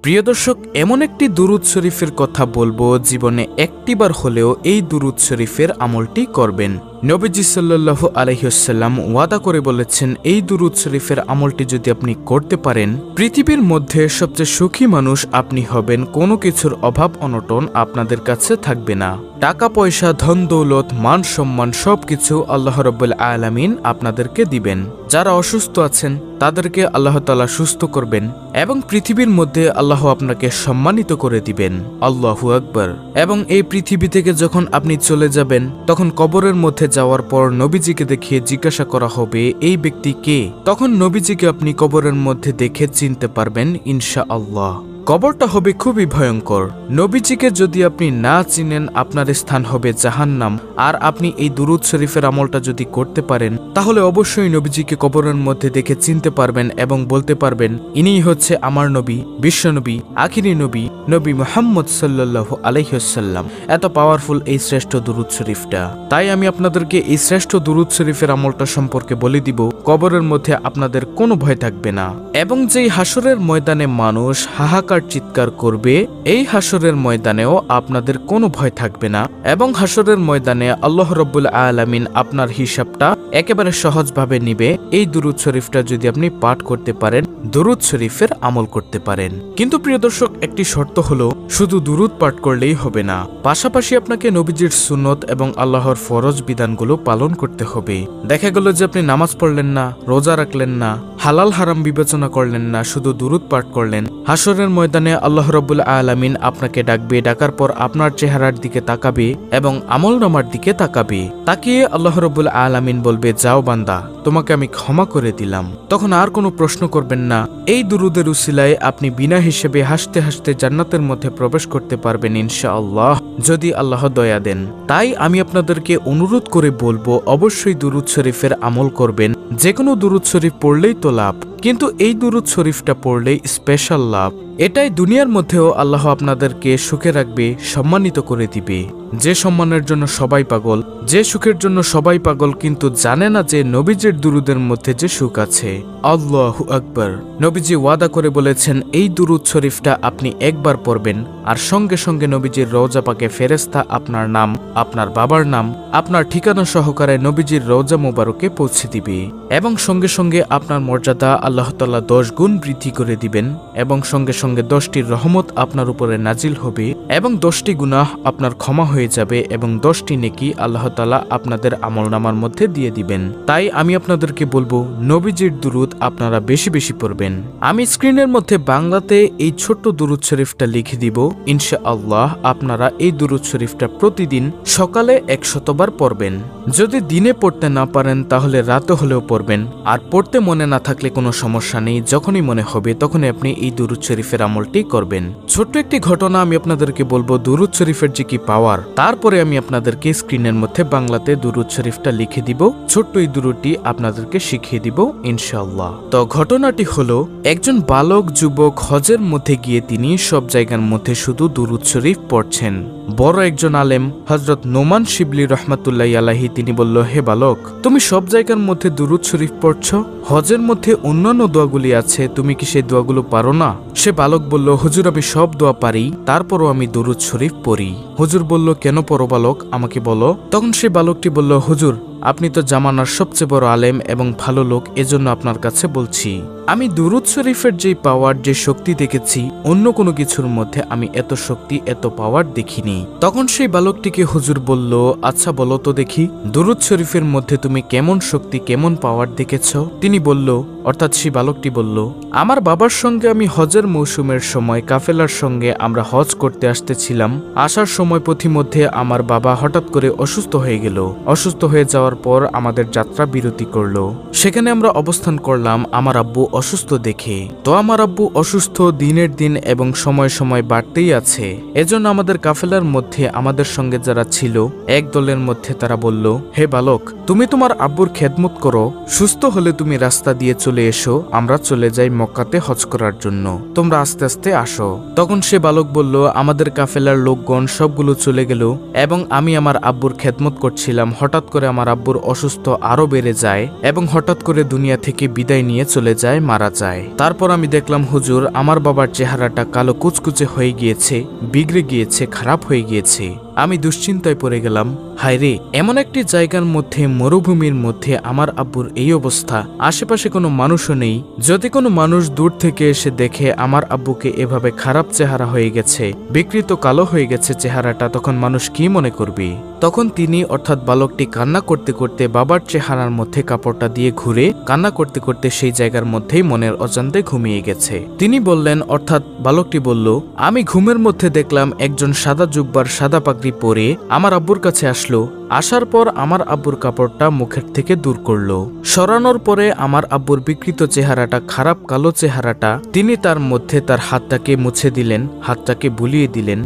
প্রিয় দর্শক, এমন একটি দুরূদ শরীফের কথা বলবো, জীবনে একটিবার হলেও এই দুরূদ শরীফের আমলটি করবেন। নবীজি সাল্লাল্লাহু আলাইহি ওয়াসাল্লাম ওয়াদা করে বলেছেন, এই দুরূদ শরীফের আমলটি যদি আপনি করতে পারেন, পৃথিবীর মধ্যে সবচেয়ে সুখী মানুষ আপনি হবেন। কোনো কিছুর অভাব অনটন আপনাদের কাছে থাকবে না। টাকা পয়সা, ধন দৌলত, মান সম্মান সবকিছু আল্লাহ রাব্বুল আলামিন আপনাদেরকে দিবেন। যারা অসুস্থ আছেন তাদেরকে আল্লাহ তাআলা সুস্থ করবেন এবং পৃথিবীর মধ্যে আল্লাহ আপনাকে সম্মানিত করে দিবেন। আল্লাহু আকবার। এবং এই পৃথিবী থেকে যখন আপনি চলে যাবেন, তখন কবরের মধ্যে যাওয়ার পর নবীজিকে দেখিয়ে জিজ্ঞাসা করা হবে, এই ব্যক্তি কে? তখন নবীজিকে আপনি কবরের মধ্যে দেখে চিনতে পারবেন ইনশাআল্লাহ। কবরটা হবে খুবই ভয়ঙ্কর। নবীজিকে যদি আপনি না চিনেন, আপনার স্থান হবে জাহান্নাম। আর আপনি এই দুরূদ শরীফের আমলটা যদি করতে পারেন, তাহলে অবশ্যই নবীজিকে কবরের মধ্যে দেখে চিনতে পারবেন এবং বলতে পারবেন, ইনিই হচ্ছে আমার নবী, বিশ্বনবী, আখিরি নবী, নবী মুহাম্মদ সাল্লাল্লাহু আলাইহি ওয়াসাল্লাম। এত পাওয়ারফুল এই শ্রেষ্ঠ দুরূদ শরীফটা। তাই আমি আপনাদেরকে এই শ্রেষ্ঠ দুরূদ শরীফের আমলটা সম্পর্কে বলে দিব। কবরের মধ্যে আপনাদের কোনো ভয় থাকবে না। এবং যেই হাসরের ময়দানে মানুষ হাহাকার চিৎকার করবে, এই হাসরের ময়দানেও আপনাদের কোনো ভয় থাকবে না। এবং হাসরের ময়দানে আল্লাহ রাব্বুল আলামিন আপনার হিসাবটা একেবারে সহজভাবে নিবে, এই দুরূদ শরীফটা যদি আপনি পাঠ করতে পারেন, দুরূদ শরীফের আমল করতে পারেন। কিন্তু প্রিয় দর্শক, একটি শর্ত হলো, শুধু দুরূদ পাঠ করলেই হবে না, পাশাপাশি আপনাকে নবীজির সুন্নত এবং আল্লাহর ফরজ বিধানগুলো পালন করতে হবে। দেখা গেল যে আপনি নামাজ পড়লেন না, রোজা রাখলেন না, হালাল হারাম বিবেচনা করলেন না, শুধু দুরূদ পাঠ করলেন। হাসরের ময়দানে আল্লাহ রাব্বুল আলামিন আপনাকে ডাকবে। ডাকার পর আপনার চেহারার দিকে তাকাবে এবং আমলনামার দিকে তাকাবে। তাকিয়ে আল্লাহ রাব্বুল আলামিন বলবে, যাও বান্দা, তোমাকে আমি ক্ষমা করে দিলাম। তখন আর কোনো প্রশ্ন করবেন না। এই দুরূদের উসিলায় আপনি বিনা হিসেবে হাসতে হাসতে জান্নাতের মধ্যে প্রবেশ করতে পারবেন ইনশাআল্লাহ, যদি আল্লাহ দয়া দেন। তাই আমি আপনাদেরকে অনুরোধ করে বলবো, অবশ্যই দুরূদ শরীফের আমল করবেন। যে কোনো দুরূদ শরীফ পড়লেই তো লাভ, কিন্তু এই দুরূদ শরীফটা পড়লেই স্পেশাল লাভ। এটাই দুনিয়ার মধ্যেও আল্লাহ আপনাদেরকে সুখে রাখবে, সম্মানিত করে দিবে। যে সম্মানের জন্য সবাই পাগল, যে সুখের জন্য সবাই পাগল, কিন্তু জানে না যে নবীজির দুরূদের মধ্যে যে সুখ আছে। আল্লাহু আকবার। নবীজি ওয়াদা করে বলেছেন, এই দুরূদ শরীফটা আপনি একবার পড়বেন আর সঙ্গে সঙ্গে নবীজির রওজা পাকে ফেরেশতা আপনার নাম, আপনার বাবার নাম, আপনার ঠিকানা সহকারে নবীজির রওজা মোবারকে পৌঁছে দিবে। এবং সঙ্গে সঙ্গে আপনার মর্যাদা আল্লাহ তাআলা 10 গুণ বৃদ্ধি করে দিবেন। এবং সঙ্গে সঙ্গে 10টি রহমত আপনার উপরে নাজিল হবে এবং 10টি গুনাহ আপনার ক্ষমা হয়ে যাবে এবং 10টি নেকি আল্লাহ তাআলা আপনাদের আমলনামার মধ্যে দিয়ে দিবেন। তাই আমি আপনাদেরকে বলবো, নবীজির দুরূদ আপনারা বেশি বেশি পড়বেন। আমি স্ক্রিনের মধ্যে বাংলাতে এই ছোট্ট দুরূদ শরীফটা লিখে দিব। ইনশাআল্লাহ আপনারা এই দুরূদ শরীফটা প্রতিদিন সকালে 100 বার পড়বেন। যদি দিনে পড়তে না পারেন তাহলে রাতে হলেও পড়বেন। আর পড়তে মনে না থাকলে কোনো সমস্যা নেই, যখনই মনে হবে তখনই আপনি এই দুরূদ শরীফের আমলটি করবেন। ছোট্ট একটি ঘটনা আমি আপনাদেরকে বলবো, দুরূদ শরীফের যে কি পাওয়ার। তারপরে আমি আপনাদেরকে স্ক্রিনের মধ্যে বাংলাতে দুরূদ শরীফটা লিখে দিব। ছোট্ট এই দুরূদটি আপনাদেরকে শিখিয়ে দিব ইনশাআল্লাহ। তো ঘটনাটি হলো, একজন বালক যুবক হজের মধ্যে গিয়ে তিনি সব জায়গার মধ্যে শুধু দুরূদ শরীফ পড়ছেন। বড় একজন আলেম হযরত নোমান শিবলি রাহমাতুল্লাহি আলাইহি তিনি বলল, হে বালক, তুমি সব জায়গার মধ্যে দুরূদ শরীফ পড়ছো, হজের মধ্যে অন্যান্য দোয়াগুলি আছে, তুমি কি সেই দোয়াগুলো পারো না? সে বালক বলল, হুজুর আমি সব দোয়া পারি, তারপরও আমি দুরূদ শরীফ পড়ি। হুজুর বলল, কেন পড়ো বালক, আমাকে বলো। তখন সে বালকটি বলল, হুজুর আপনি তো জামানার সবচেয়ে বড় আলেম এবং ভালো লোক, এজন্য আপনার কাছে বলছি, আমি দুরূদ শরীফের যে পাওয়ার, যে শক্তি দেখেছি, অন্য কোনো কিছুর মধ্যে আমি এত শক্তি, এত পাওয়ার দেখিনি। তখন সেই বালকটিকে হুজুর বলল, আচ্ছা বলো তো দেখি, দুরূদ শরীফের মধ্যে তুমি কেমন শক্তি, কেমন পাওয়ার দেখেছ? তিনি বলল, অর্থাৎ সেই বালকটি বলল, আমার বাবার সঙ্গে আমি হজের মৌসুমের সময় কাফেলার সঙ্গে আমরা হজ করতে আসতেছিলাম। আসার সময় পথিমধ্যে আমার বাবা হঠাৎ করে অসুস্থ হয়ে গেল। অসুস্থ হয়ে যাওয়ার পর আমাদের যাত্রা বিরতি করলো। সেখানে আমরা অবস্থান করলাম আমার আব্বু অসুস্থ দেখে। তো আমার আব্বু অসুস্থ দিনের দিন এবং সময় সময় বাড়তেই আছে। এজন্য আমাদের কাফেলার মধ্যে আমাদের সঙ্গে যারা ছিল, এক দলের মধ্যে তারা বলল, হে বালক, তুমি তোমার আব্বুর খেদমত করো, সুস্থ হলে তুমি রাস্তা দিয়ে চলে চলে এসো, আমরা চলে যাই মক্কাতে হজ করার জন্য, তোমরা আস্তে আস্তে আসো। তখন সে বালক বলল, আমাদের কাফেলার লোকগণ সবগুলো চলে গেল এবং আমি আমার আব্বুর খেদমত করছিলাম। হঠাৎ করে আমার আব্বুর অসুস্থ আরো বেড়ে যায় এবং হঠাৎ করে দুনিয়া থেকে বিদায় নিয়ে চলে যায়, মারা যায়। তারপর আমি দেখলাম হুজুর, আমার বাবার চেহারাটা কালো কুচকুচে হয়ে গিয়েছে, বিগড়ে গিয়েছে, খারাপ হয়ে গিয়েছে। আমি দুশ্চিন্তায় পড়ে গেলাম, হায়রে, এমন একটি জায়গার মধ্যে, মরুভূমির মধ্যে আমার আব্বুর এই অবস্থা, আশেপাশে কোনো মানুষও নেই। যদি কোনো মানুষ দূর থেকে এসে দেখে আমার আব্বুকে এভাবে খারাপ চেহারা হয়ে গেছে, বিকৃত কালো হয়ে গেছে চেহারাটা, তখন মানুষ কি মনে করবে? তখন তিনি অর্থাৎ বালকটি কান্না করতে করতে বাবার চেহারার মধ্যে কাপড়টা দিয়ে ঘুরে কান্না করতে করতে সেই জায়গার মধ্যেই মনের অজান্তে ঘুমিয়ে গেছে। তিনি বললেন, অর্থাৎ বালকটি বলল, আমি ঘুমের মধ্যে দেখলাম একজন সাদা জুব্বার সাদা পাগড়ি পরে আমার আব্বুর কাছে আসলো। আসার পর আমার আব্বুর কাপড়টা মুখের থেকে দূর করলো। সরানোর পরে আমার আব্বুর বিকৃত চেহারাটা, খারাপ কালো চেহারাটা, তিনি তার মধ্যে তার হাতটাকে মুছে দিলেন, হাতটাকে বুলিয়ে দিলেন।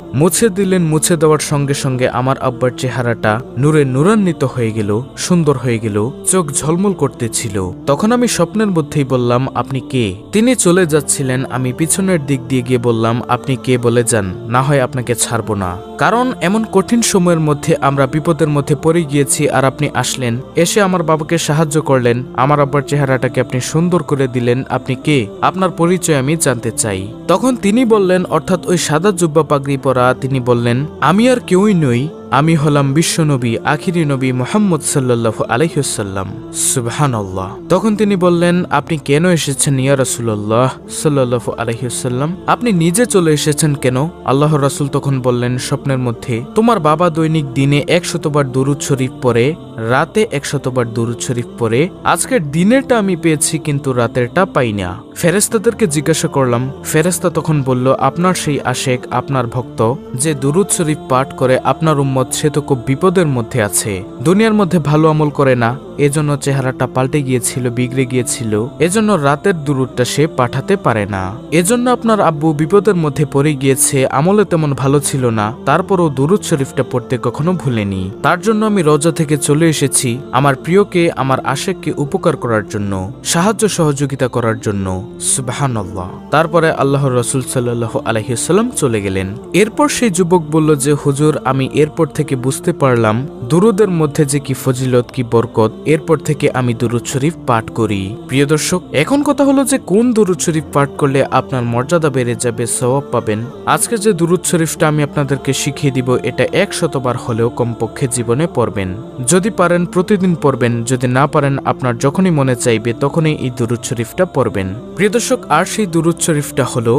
মুছে দেওয়ার সঙ্গে সঙ্গে আমার আব্বার চেহারাটা নূরে নূরান্বিত হয়ে গেল, সুন্দর হয়ে গেল, চোখ ঝলমল করতেছিল। তখন আমি স্বপ্নের মধ্যেই বললাম, আপনি কে? তিনি চলে যাচ্ছিলেন। আমি পিছনের দিক দিয়ে গিয়ে বললাম, আপনি কে বলে যান, না হয় আপনাকে ছাড়বো না। কারণ এমন কঠিন সময়ের মধ্যে আমরা বিপদের মধ্যে পড়ে গিয়েছি, আর আপনি আসলেন, এসে আমার বাবাকে সাহায্য করলেন, আমার আব্বার চেহারাটাকে আপনি সুন্দর করে দিলেন। আপনি কে? আপনার পরিচয় আমি জানতে চাই। তখন তিনি বললেন, অর্থাৎ ওই সাদা জুব্বা পাগড়ি পরা তিনি বললেন, আমি আর কেউই নই, আমি হলাম বিশ্বনবী, আখিরি নবী মুহাম্মদ সাল্লাল্লাহু আলাইহি ওয়াসাল্লাম। সুবহানাল্লাহ। তখন তিনি বললেন, আপনি কেন এসেছেন ইয়া রাসূলুল্লাহ সাল্লাল্লাহু আলাইহি ওয়াসাল্লাম? আপনি নিজে চলে এসেছেন কেন? আল্লাহর রাসূল তখন বললেন স্বপ্নের মধ্যে, তোমার বাবা দৈনিক দিনে 100 বার দুরূদ শরীফ পড়ে, রাতে 100 বার দুরূদ শরীফ পড়ে। আজকের দিনেরটা আমি পেয়েছি, কিন্তু রাতেরটা পাই না। ফেরেশতাদেরকে জিজ্ঞাসা করলাম। ফেরেশতা তখন বলল, আপনার সেই আশেক, আপনার ভক্ত যে দুরূদ শরীফ পাঠ করে, আপনার উম্মত সে তো খুব বিপদের মধ্যে আছে, দুনিয়ার মধ্যে ভালো আমল করে না, এজন্য চেহারাটা পাল্টে গিয়েছিল, বিগড়ে গিয়েছিল, এজন্য রাতের দুরূদটা সে পাঠাতে পারে না। এজন্য আপনার আব্বু বিপদের মধ্যে পড়ে গিয়েছে, আমলে তেমন ভালো ছিল না, তারপরও দুরূদ শরীফটা পড়তে কখনো ভুলেনি। তার জন্য আমি রওজা থেকে চলে এসেছি, আমার প্রিয়কে, আমার আশেককে উপকার করার জন্য, সাহায্য সহযোগিতা করার জন্য। সুবহানাল্লাহ। তারপরে আল্লাহর রাসূল সাল্লাল্লাহু আলাইহি ওয়াসাল্লাম চলে গেলেন। এরপর সেই যুবক বলল যে, হুজুর, আমি এরপর থেকে বুঝতে পারলাম দুরূদের মধ্যে যে কি ফজিলত, কি বরকত। এরপর থেকে আমি দুরূদ শরীফ পাঠ করি। প্রিয় দর্শক, এখন কথা হলো যে কোন দুরূদ শরীফ পাঠ করলে আপনার মর্যাদা বেড়ে যাবে, সওয়াব পাবেন। আজকে যে দুরূদ শরীফটা আমি আপনাদেরকে শিখিয়ে দিব, এটা 100 বার হলেও কমপক্ষে জীবনে পড়বেন। যদি পারেন প্রতিদিন পড়বেন, যদি না পারেন আপনার যখনই মনে চাইবে তখনই এই দুরূদ শরীফটা পড়বেন। প্রিয় দর্শক, আর সেই দুরূদ শরীফটা হলো,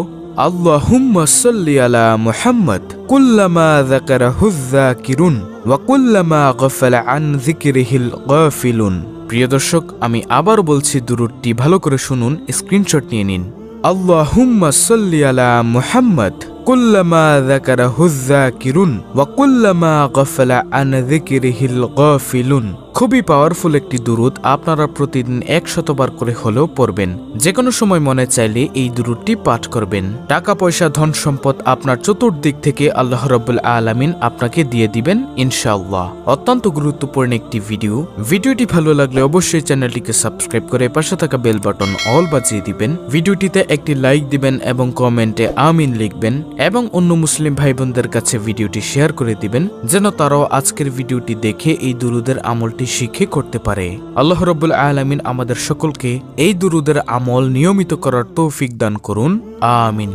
আল্লাহুম্মা সাল্লি আলা মুহাম্মদ কুল্লামা যাকারাহু যাকিরুন ওয়া কুল্লামা গাফালা আন যিকরিহিল গাফিলুন। প্রিয় দর্শক, আমি আবার বলছি, দুরূদটি ভালো করে শুনুন, স্ক্রিনশট নিয়ে নিন। আল্লাহুম্মা সাল্লি আলা মুহাম্মদ কুল্লামা যাকারাহু যাকিরুন ওয়া কুল্লামা গাফালা আন যিকরিহিল গাফিলুন। খুবই পাওয়ারফুল একটি দুরূদ, আপনারা প্রতিদিন 100 বার করে হলেও পড়বেন। যে কোনো সময় মনে চাইলে এই দুরূদটি পাঠ করবেন। টাকা পয়সা, ধন সম্পদ আপনার চতুর্দিক থেকে আল্লাহ রাব্বুল আলামিন আপনাকে দিয়ে দিবেন ইনশাআল্লাহ। অত্যন্ত গুরুত্বপূর্ণ একটি ভিডিওটি ভালো লাগলে অবশ্যই চ্যানেলটিকে সাবস্ক্রাইব করে পাশে থাকা বেল বাটন অল বাজিয়ে দিবেন। ভিডিওটিতে একটি লাইক দিবেন এবং কমেন্টে আমিন লিখবেন এবং অন্য মুসলিম ভাই বোনদের কাছে ভিডিওটি শেয়ার করে দিবেন, যেন তারাও আজকের ভিডিওটি দেখে এই দুরূদের আমলটি শিখে করতে পারে। আল্লাহ রাব্বুল আলামিন আমাদের সকলকে এই দুরূদের আমল নিয়মিত করার তৌফিক দান করুন। আমিন।